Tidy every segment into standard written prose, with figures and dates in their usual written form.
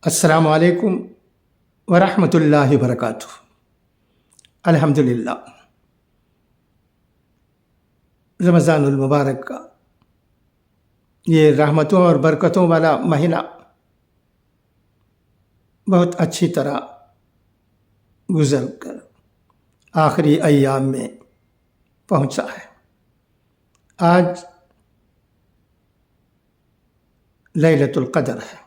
السلام علیکم ورحمۃ اللہ وبرکاتہ۔ الحمدللہ، رمضان المبارک کا یہ رحمتوں اور برکتوں والا مہینہ بہت اچھی طرح گزر کر آخری ایام میں پہنچا ہے۔ آج لیلۃ القدر ہے۔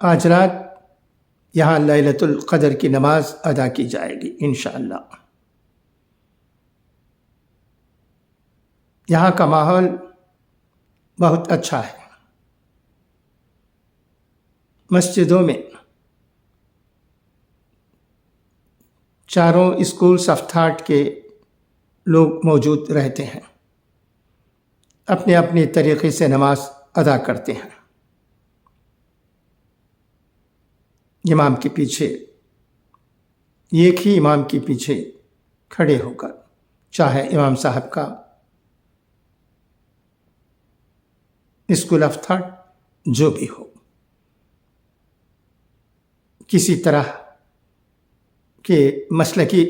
آج رات یہاں لیلۃ القدر کی نماز ادا کی جائے گی انشاءاللہ۔ یہاں کا ماحول بہت اچھا ہے۔ مسجدوں میں چاروں اسکول آف تھاٹ کے لوگ موجود رہتے ہیں، اپنے اپنے طریقے سے نماز ادا کرتے ہیں۔ امام کے پیچھے، ایک ہی امام کے پیچھے کھڑے ہو کر، چاہے امام صاحب کا اسکول آف تھاٹ جو بھی ہو، کسی طرح کے مسلکی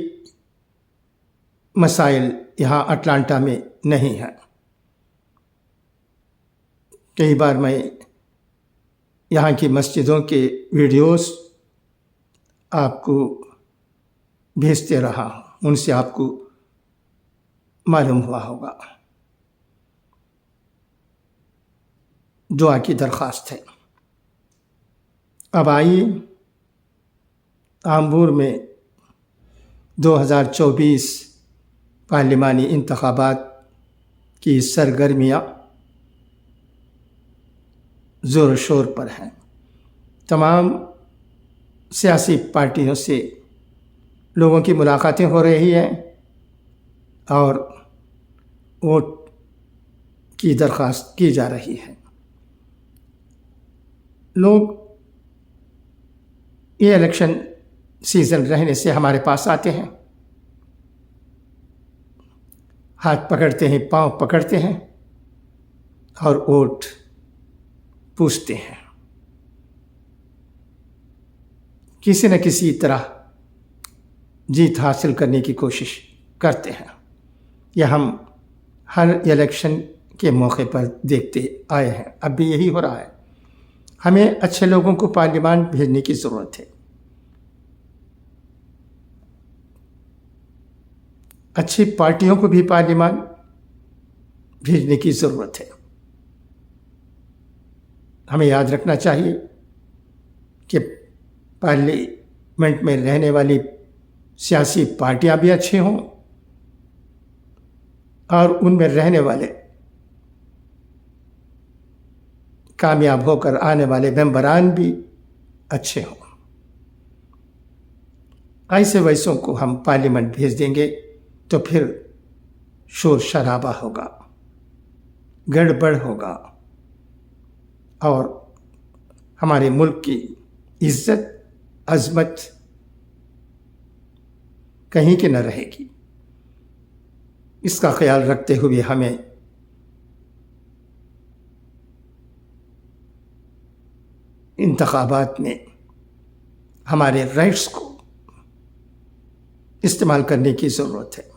مسائل یہاں اٹلانٹا میں نہیں ہیں۔ کئی بار میں یہاں کی مسجدوں کے ویڈیوز آپ کو بھیجتے رہا ہوں، ان سے آپ کو معلوم ہوا ہوگا۔ دعا کی درخواست ہے۔ اب آئیے آمبور میں 2024 پارلیمانی انتخابات کی سرگرمیاں زور و شور پر ہیں۔ تمام سیاسی پارٹیوں سے لوگوں کی ملاقاتیں ہو رہی ہیں اور ووٹ کی درخواست کی جا رہی ہے۔ لوگ یہ الیکشن سیزن رہنے سے ہمارے پاس آتے ہیں، ہاتھ پکڑتے ہیں، پاؤں پکڑتے ہیں اور ووٹ پوچھتے ہیں۔ کسی نہ کسی طرح جیت حاصل کرنے کی کوشش کرتے ہیں۔ یہ ہم ہر الیکشن کے موقع پر دیکھتے آئے ہیں، اب بھی یہی ہو رہا ہے۔ ہمیں اچھے لوگوں کو پارلیمان بھیجنے کی ضرورت ہے، اچھی پارٹیوں کو بھی پارلیمان بھیجنے کی ضرورت ہے۔ ہمیں یاد رکھنا چاہیے کہ پارلیمنٹ میں رہنے والی سیاسی پارٹیاں بھی اچھی ہوں اور ان میں رہنے والے کامیاب ہو کر آنے والے ممبران بھی اچھے ہوں۔ ایسے ویسوں کو ہم پارلیمنٹ بھیج دیں گے تو پھر شور شرابہ ہوگا، گڑبڑ ہوگا اور ہمارے ملک کی عزت عظمت کہیں کی نہ رہے گی۔ اس کا خیال رکھتے ہوئے ہمیں انتخابات میں ہمارے رائٹس کو استعمال کرنے کی ضرورت ہے۔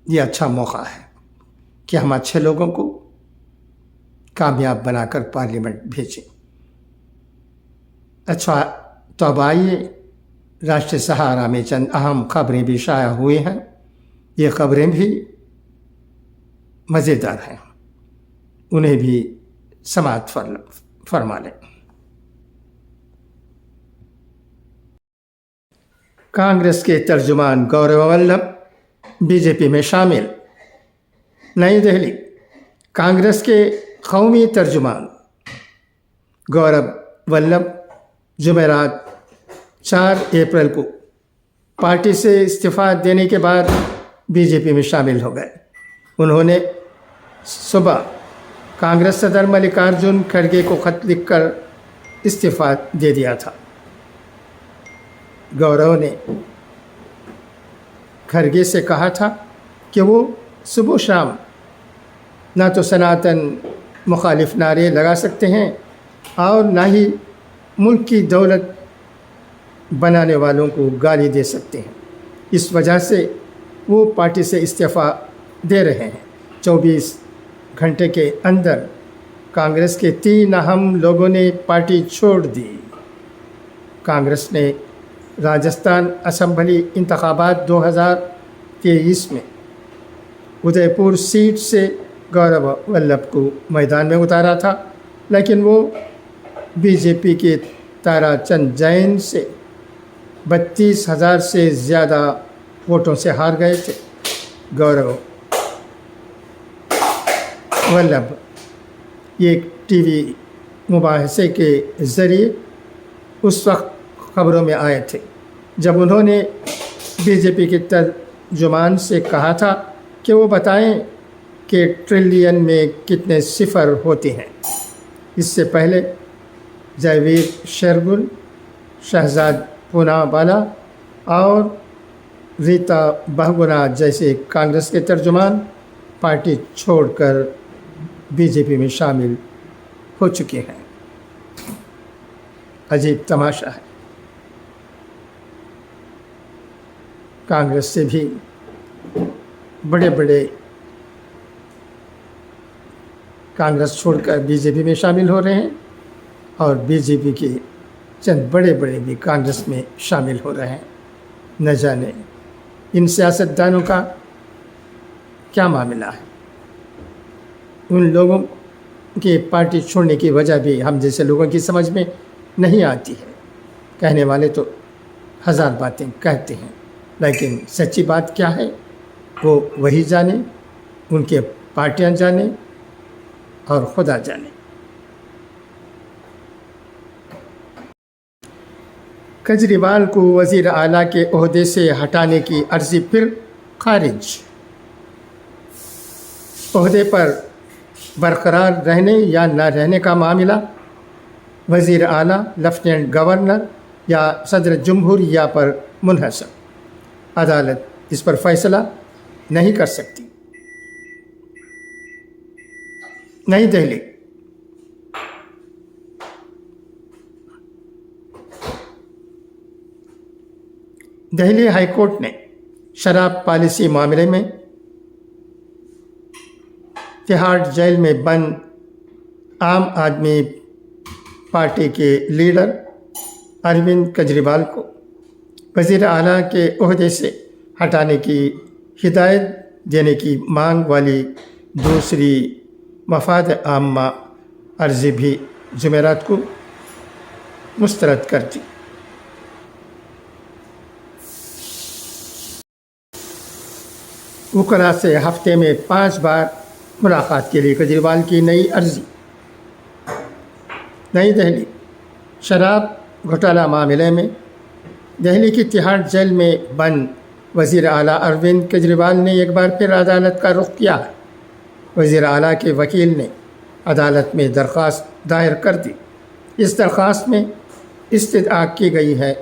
یہ اچھا موقع ہے کہ ہم اچھے لوگوں کو کامیاب بنا کر پارلیمنٹ بھیجیں۔ اچھا، تو اب آئیے راشٹر سہارا میں چند اہم خبریں بھی شائع ہوئی ہیں۔ یہ خبریں بھی مزیدار ہیں، انہیں بھی سماعت فرما لیں۔ کانگریس کے ترجمان گورو ولبھ بی جے پی میں شامل۔ نئی دہلی، کانگریس کے قومی ترجمان گورو ولبھ جمعرات 4 اپریل کو پارٹی سے استعفیٰ دینے کے بعد بی جے پی میں شامل ہو گئے۔ انہوں نے صبح کانگریس صدر ملکارجن کھڑگے کو خط لکھ کر استعفیٰ دے دیا تھا۔ گورو نے کھڑگے سے کہا تھا کہ وہ صبح و شام نہ تو سناتن مخالف نعرے لگا سکتے ہیں اور نہ ہی ملک کی دولت بنانے والوں کو گالی دے سکتے ہیں۔ اس وجہ سے وہ پارٹی سے استعفیٰ دے رہے ہیں۔ 24 گھنٹے کے اندر کانگریس کے 3 اہم لوگوں نے پارٹی چھوڑ دی۔ کانگریس نے راجستھان اسمبلی انتخابات 2023 میں ادے پور سیٹ سے گورو ولبھ کو میدان میں اتارا تھا، لیکن وہ بی جے پی کے تارا چند جین سے 32,000 سے زیادہ ووٹوں سے ہار گئے تھے۔ گورو ولبھ ایک ٹی وی مباحثے کے ذریعے اس وقت خبروں میں آئے تھے جب انہوں نے بی جے پی کے ترجمان سے کہا تھا کہ وہ بتائیں کہ ٹریلین میں کتنے صفر ہوتے ہیں۔ اس سے پہلے جیویر شیرگل، شہزاد پوناوالا اور ریتا بہگنا جیسے کانگریس کے ترجمان پارٹی چھوڑ کر بی جے پی میں شامل ہو چکے ہیں۔ عجیب تماشا ہے، کانگریس سے بھی بڑے بڑے کانگریس چھوڑ کر بی جے پی میں شامل ہو رہے ہیں اور بی جے پی کے چند بڑے بڑے بھی کانگریس میں شامل ہو رہے ہیں۔ نہ جانے ان سیاستدانوں کا کیا معاملہ ہے۔ ان لوگوں کی پارٹی چھوڑنے کی وجہ بھی ہم جیسے لوگوں کی سمجھ میں نہیں آتی ہے۔ کہنے والے تو 1000 باتیں کہتے ہیں، لیکن سچی بات کیا ہے وہ وہی جانے، ان کے پارٹیاں جانے اور خدا جانے۔ کیجریوال کو وزیر اعلیٰ کے عہدے سے ہٹانے کی عرضی پھر خارج۔ عہدے پر برقرار رہنے یا نہ رہنے کا معاملہ وزیر اعلیٰ، لیفٹیننٹ گورنر یا صدر جمہوریہ پر منحصر۔ عدالت اس پر فیصلہ نہیں کر سکتی۔ نئی دہلی۔ دہلی ہائی کورٹ نے شراب پالیسی معاملے میں تہاڑ جیل میں بند عام آدمی پارٹی کے لیڈر اروند کیجریوال کو وزیر اعلیٰ کے عہدے سے ہٹانے کی ہدایت دینے کی مانگ والی دوسری مفاد عامہ عرضی بھی جمعرات کو مسترد کر دی۔ وکلاء سے ہفتے میں 5 بار ملاقات کے لیے کیجریوال کی نئی عرضی۔ نئی دہلی۔ شراب گھوٹالہ معاملے میں دہلی کی تہاڑ جیل میں بند وزیر اعلیٰ اروند کیجریوال نے ایک بار پھر عدالت کا رخ کیا ہے۔ وزیر اعلیٰ کے وکیل نے عدالت میں درخواست دائر کر دی۔ اس درخواست میں استدعا کی گئی ہے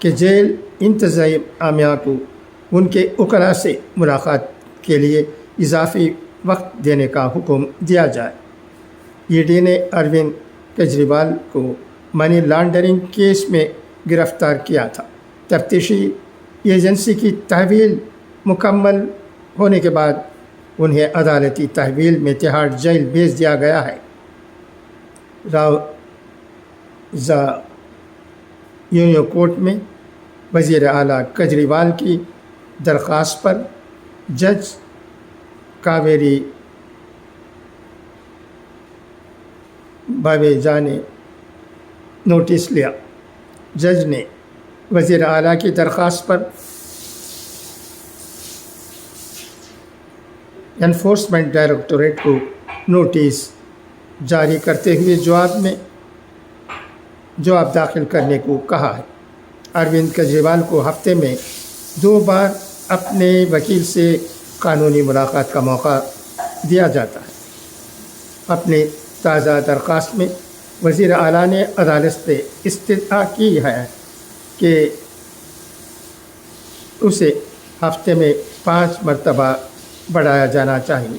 کہ جیل انتظامیہ کو ان کے وکلاء سے ملاقات کے لیے اضافی وقت دینے کا حکم دیا جائے۔ ای ڈی نے اروند کیجریوال کو منی لانڈرنگ کیس میں گرفتار کیا تھا۔ تفتیشی ایجنسی کی تحویل مکمل ہونے کے بعد انہیں عدالتی تحویل میں تہاڑ جیل بھیج دیا گیا ہے۔ روزہ یونیو کورٹ میں وزیر اعلیٰ کیجریوال کی درخواست پر جج کاویری باویجا نے نوٹس لیا۔ جج نے وزیر اعلیٰ کی درخواست پر انفورسمنٹ ڈائریکٹوریٹ کو نوٹس جاری کرتے ہوئے جواب داخل کرنے کو کہا ہے۔ اروند کیجریوال کو ہفتے میں 2 بار اپنے وکیل سے قانونی ملاقات کا موقع دیا جاتا ہے۔ اپنی تازہ درخواست میں وزیر اعلیٰ نے عدالت سے استدعا کی ہے کہ اسے ہفتے میں 5 مرتبہ بڑھایا جانا چاہیے۔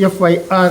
FIR